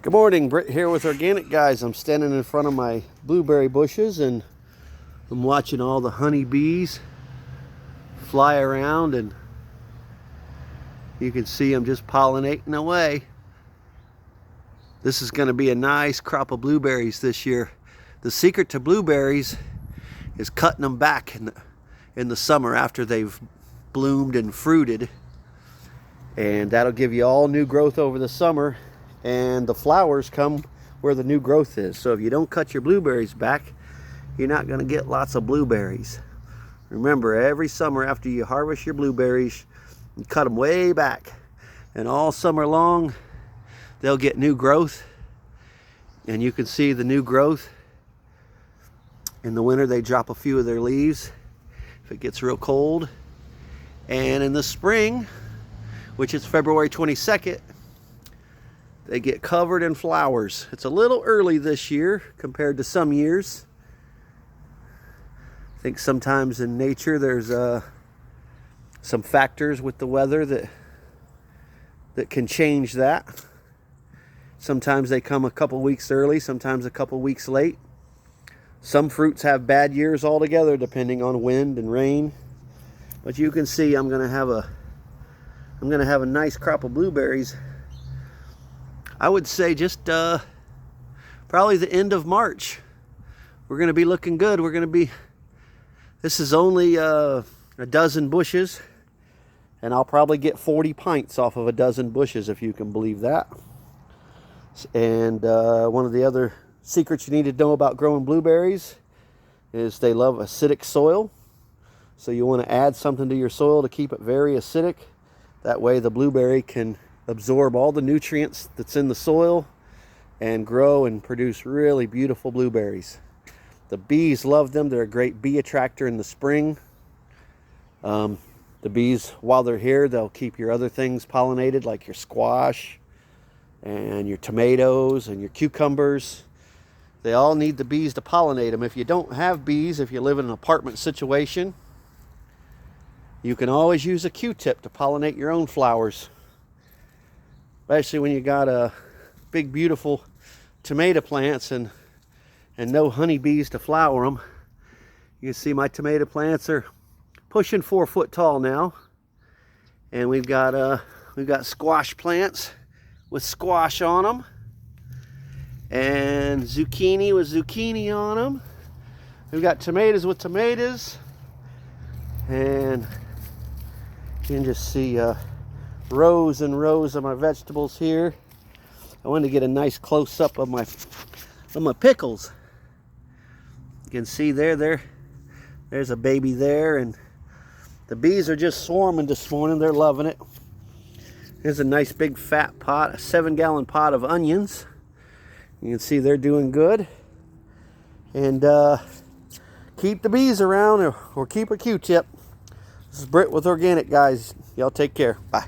Good morning, Britt here with Organic Guys. I'm standing in front of my blueberry bushes and I'm watching all the honeybees fly around, and you can see them just pollinating away. This is going to be a nice crop of blueberries this year. The secret to blueberries is cutting them back in the summer after they've bloomed and fruited, and that'll give you all new growth over the summer. And the flowers come where the new growth is. So if you don't cut your blueberries back, you're not going to get lots of blueberries. Remember, every summer after you harvest your blueberries, you cut them way back. And all summer long, they'll get new growth. And you can see the new growth. In the winter, they drop a few of their leaves if it gets real cold. And in the spring, which is February 22nd, they get covered in flowers. It's a little early this year compared to some years. I think sometimes in nature there's some factors with the weather that can change that. Sometimes they come a couple weeks early, sometimes a couple weeks late. Some fruits have bad years altogether depending on wind and rain. But you can see I'm gonna have a nice crop of blueberries. I would say just probably the end of March. We're going to be looking good. This is only a dozen bushes, and I'll probably get 40 pints off of a dozen bushes, if you can believe that. And one of the other secrets you need to know about growing blueberries is they love acidic soil. So you want to add something to your soil to keep it very acidic. That way the blueberry can absorb all the nutrients that's in the soil and grow and produce really beautiful blueberries. The bees love them. They're a great bee attractor in the spring. The bees, while they're here, they'll keep your other things pollinated, like your squash and your tomatoes and your cucumbers. They all need the bees to pollinate them. If you don't have bees, if you live in an apartment situation, you can always use a Q-tip to pollinate your own flowers. Especially when you got big, beautiful tomato plants and no honeybees to flower them. You can see my tomato plants are pushing 4 foot tall now, and we've got squash plants with squash on them, and zucchini with zucchini on them. We've got tomatoes with tomatoes, and you can just see rows and rows of my vegetables here. I wanted to get a nice close-up of my pickles. You can see there's a baby there, and the bees are just swarming this morning. They're loving it. Here's a nice big fat pot, a 7-gallon pot of onions. You can see they're doing good. And keep the bees around, or keep a Q-tip. This is Britt with Organic Guys. Y'all take care. Bye.